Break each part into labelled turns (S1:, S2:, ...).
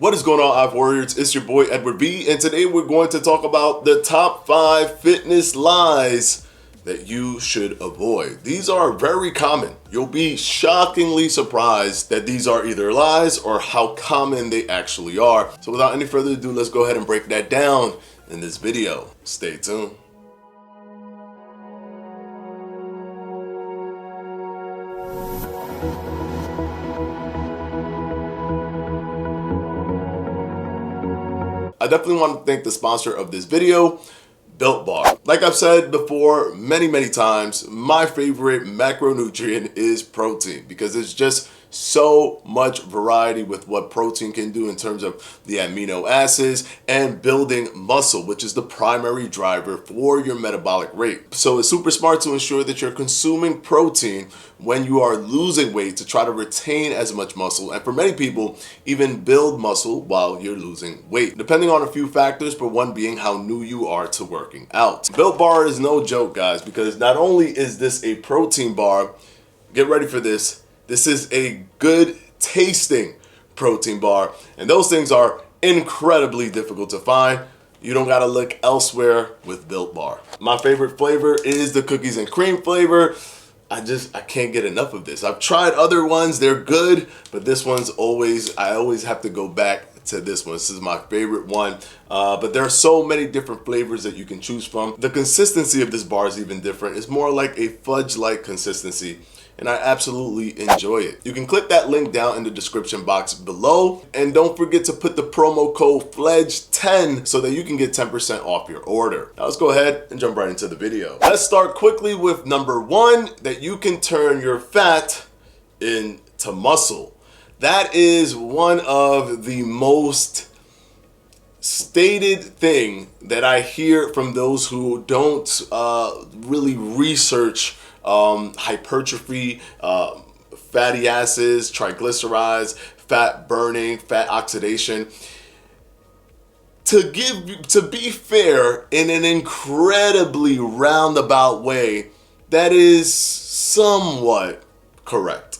S1: What is going on, Hive Warriors? It's your boy Edward B, and today we're going to talk about the top 5 fitness lies that you should avoid. These are very common. You'll be shockingly surprised that these are either lies or how common they actually are. So without any further ado, let's go ahead and break that down in this video. Stay tuned. I definitely want to thank the sponsor of this video, Built Bar. Like I've said before many times, my favorite macronutrient is protein because there's just so much variety with what protein can do in terms of the amino acids and building muscle, which is the primary driver for your metabolic rate. So it's super smart to ensure that you're consuming protein when you are losing weight to try to retain as much muscle, and for many people, even build muscle while you're losing weight, depending on a few factors, but one being how new you are to working out. Built Bar is no joke, guys, because not only is this a protein bar, get ready for this, this is a good tasting protein bar, and those things are incredibly difficult to find. You don't gotta look elsewhere with Built Bar. My favorite flavor is the cookies and cream flavor. I can't get enough of this. I've tried other ones, they're good, but this one's I always have to go back to this one. This is my favorite one, but there are so many different flavors that you can choose from. The consistency of this bar is even different. It's more like a fudge-like consistency, and I absolutely enjoy it. You can click that link down in the description box below, and don't forget to put the promo code FLEDGE10 so that you can get 10% off your order. Now let's go ahead and jump right into the video. Let's start quickly with number 1, that you can turn your fat into muscle. That is one of the most stated thing that I hear from those who don't really research hypertrophy, fatty acids, triglycerides, fat burning, fat oxidation. To be fair, in an incredibly roundabout way, that is somewhat correct,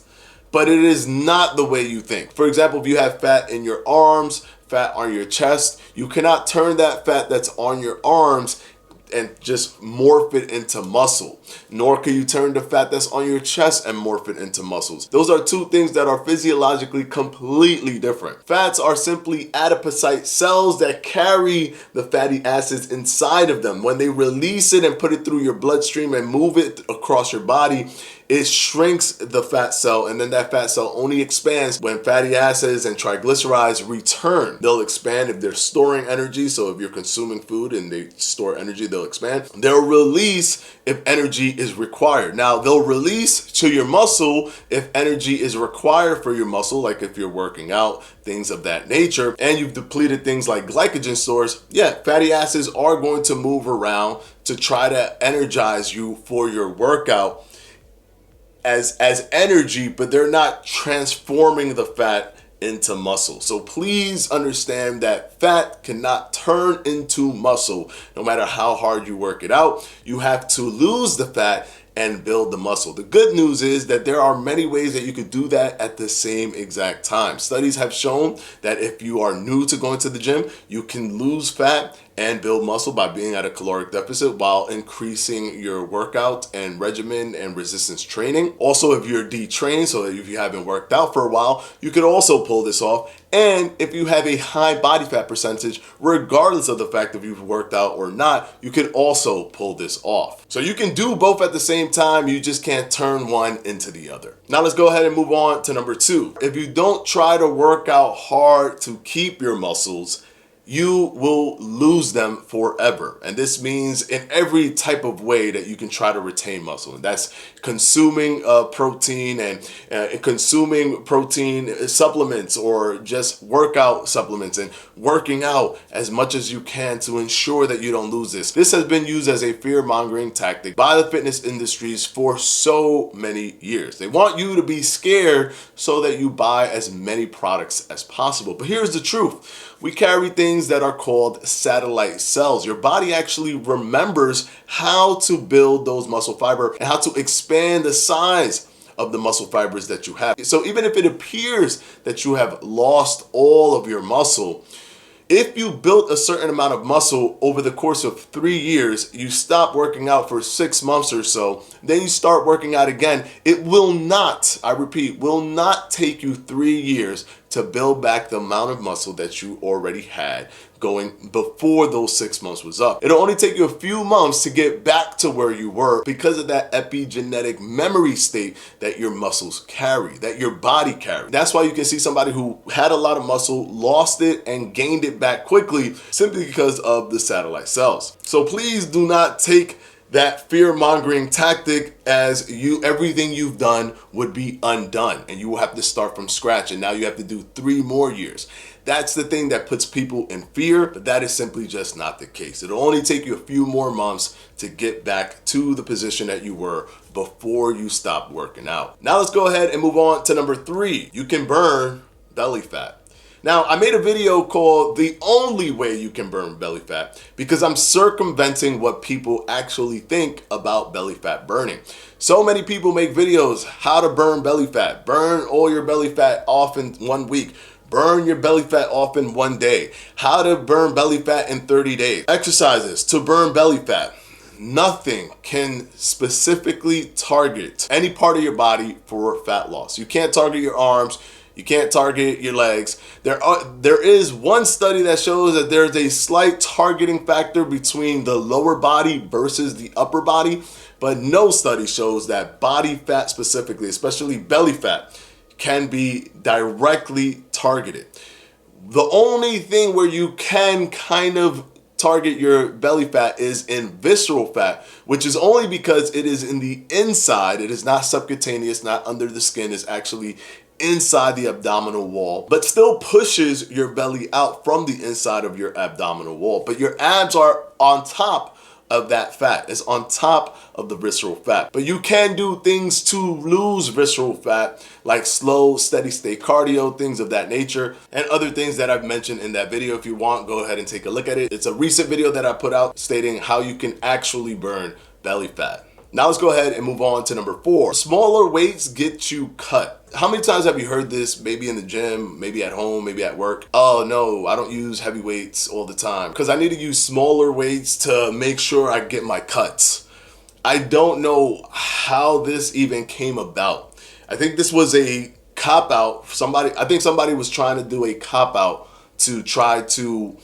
S1: but it is not the way you think. For example, if you have fat in your arms, fat on your chest, you cannot turn that fat that's on your arms and just morph it into muscle. Nor can you turn the fat that's on your chest and morph it into muscles. Those are two things that are physiologically completely different. Fats are simply adipocyte cells that carry the fatty acids inside of them. When they release it and put it through your bloodstream and move it across your body, it shrinks the fat cell, and then that fat cell only expands when fatty acids and triglycerides return. They'll expand if they're storing energy, so if you're consuming food and they store energy, they'll expand. They'll release if energy is required. Now, they'll release to your muscle if energy is required for your muscle, like if you're working out, things of that nature, and you've depleted things like glycogen stores. Yeah, fatty acids are going to move around to try to energize you for your workout as energy, but they're not transforming the fat into muscle. So please understand that fat cannot turn into muscle. No matter how hard you work it out, you have to lose the fat and build the muscle. The good news is that there are many ways that you could do that at the same exact time. Studies have shown that if you are new to going to the gym, you can lose fat and build muscle by being at a caloric deficit while increasing your workout and regimen and resistance training. Also, if you're detrained, so if you haven't worked out for a while, you could also pull this off. And if you have a high body fat percentage, regardless of the fact if you've worked out or not, you could also pull this off. So you can do both at the same time, you just can't turn one into the other. Now let's go ahead and move on to number 2. If you don't try to work out hard to keep your muscles, you will lose them forever. And this means in every type of way that you can try to retain muscle. And that's consuming protein and consuming protein supplements or just workout supplements and working out as much as you can to ensure that you don't lose this. This has been used as a fear-mongering tactic by the fitness industries for so many years. They want you to be scared so that you buy as many products as possible. But here's the truth. We carry things that are called satellite cells. Your body actually remembers how to build those muscle fiber and how to expand the size of the muscle fibers that you have. So even if it appears that you have lost all of your muscle, if you built a certain amount of muscle over the course of 3 years, you stop working out for 6 months or so, then you start working out again, it will not, I repeat, will not take you 3 years to build back the amount of muscle that you already had going before those 6 months was up. It'll only take you a few months to get back to where you were because of that epigenetic memory state that your muscles carry, that your body carries. That's why you can see somebody who had a lot of muscle, lost it, and gained it back quickly simply because of the satellite cells. So please do not take that fear-mongering tactic as everything you've done would be undone and you will have to start from scratch, and now you have to do 3 more years. That's the thing that puts people in fear, but that is simply just not the case. It'll only take you a few more months to get back to the position that you were before you stopped working out. Now let's go ahead and move on to number 3. You can burn belly fat. Now, I made a video called The Only Way You Can Burn Belly Fat because I'm circumventing what people actually think about belly fat burning. So many people make videos, how to burn belly fat, burn all your belly fat off in 1 week, burn your belly fat off in 1 day, how to burn belly fat in 30 days, exercises to burn belly fat. Nothing can specifically target any part of your body for fat loss. You can't target your arms. You can't target your legs. There is one study that shows that there's a slight targeting factor between the lower body versus the upper body, but no study shows that body fat specifically, especially belly fat, can be directly targeted. The only thing where you can kind of target your belly fat is in visceral fat, which is only because it is in the inside. It is not subcutaneous, not under the skin. It's actually inside the abdominal wall, but still pushes your belly out from the inside of your abdominal wall. But your abs are on top of that fat. It's on top of the visceral fat. But you can do things to lose visceral fat, like slow, steady state cardio, things of that nature, and other things that I've mentioned in that video. If you want, go ahead and take a look at it. It's a recent video that I put out stating how you can actually burn belly fat. Now let's go ahead and move on to number 4. Smaller weights get you cut. How many times have you heard this? Maybe in the gym, maybe at home, maybe at work. Oh no, I don't use heavy weights all the time because I need to use smaller weights to make sure I get my cuts. I don't know how this even came about. I think this was a cop-out. I think somebody was trying to do a cop-out to try to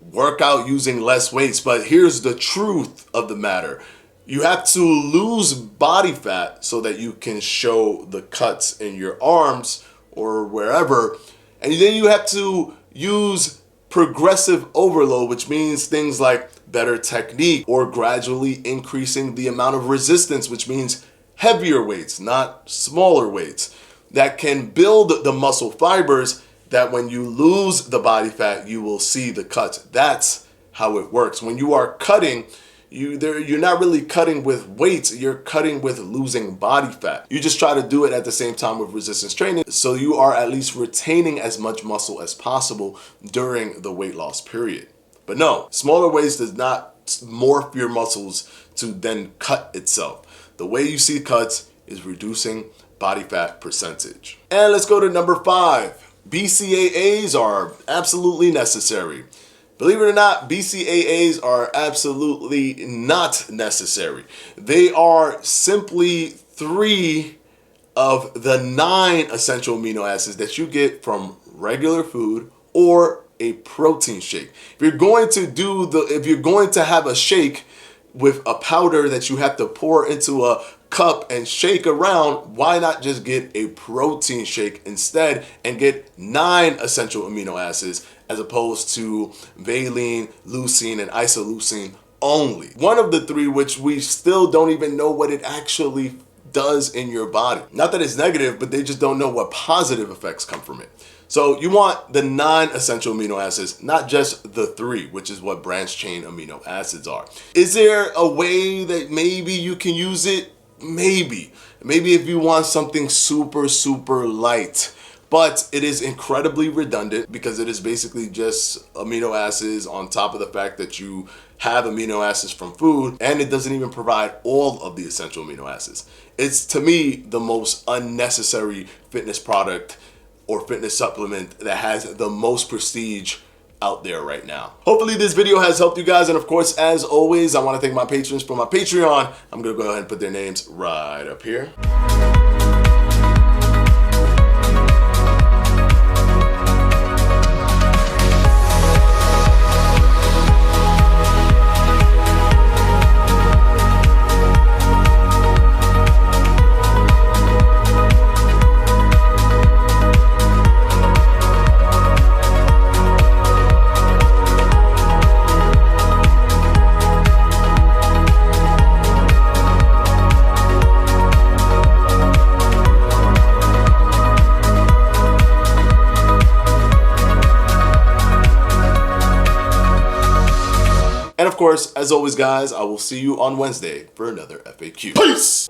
S1: work out using less weights. But here's the truth of the matter. You have to lose body fat so that you can show the cuts in your arms or wherever. And then you have to use progressive overload, which means things like better technique or gradually increasing the amount of resistance, which means heavier weights, not smaller weights, that can build the muscle fibers that when you lose the body fat, you will see the cuts. That's how it works. When you are cutting, you're not really cutting with weights, you're cutting with losing body fat. You just try to do it at the same time with resistance training, so you are at least retaining as much muscle as possible during the weight loss period. But no, smaller weights does not morph your muscles to then cut itself. The way you see cuts is reducing body fat percentage. And let's go to number 5. BCAAs are absolutely necessary. Believe it or not, BCAAs are absolutely not necessary. They are simply 3 of the 9 essential amino acids that you get from regular food or a protein shake. If you're going to have a shake with a powder that you have to pour into a cup and shake around, why not just get a protein shake instead and get 9 essential amino acids as opposed to valine, leucine, and isoleucine only? One of the 3, which we still don't even know what it actually does in your body. Not that it's negative, but they just don't know what positive effects come from it. So you want the 9 essential amino acids, not just the 3, which is what branched chain amino acids are. Is there a way that maybe you can use it? Maybe if you want something super light, but it is incredibly redundant because it is basically just amino acids on top of the fact that you have amino acids from food, and it doesn't even provide all of the essential amino acids. It's, to me, the most unnecessary fitness product or fitness supplement that has the most prestige out there right now. Hopefully this video has helped you guys, and of course, as always, I want to thank my patrons for my Patreon. I'm gonna go ahead and put their names right up here. And of course, as always, guys, I will see you on Wednesday for another FAQ. Peace!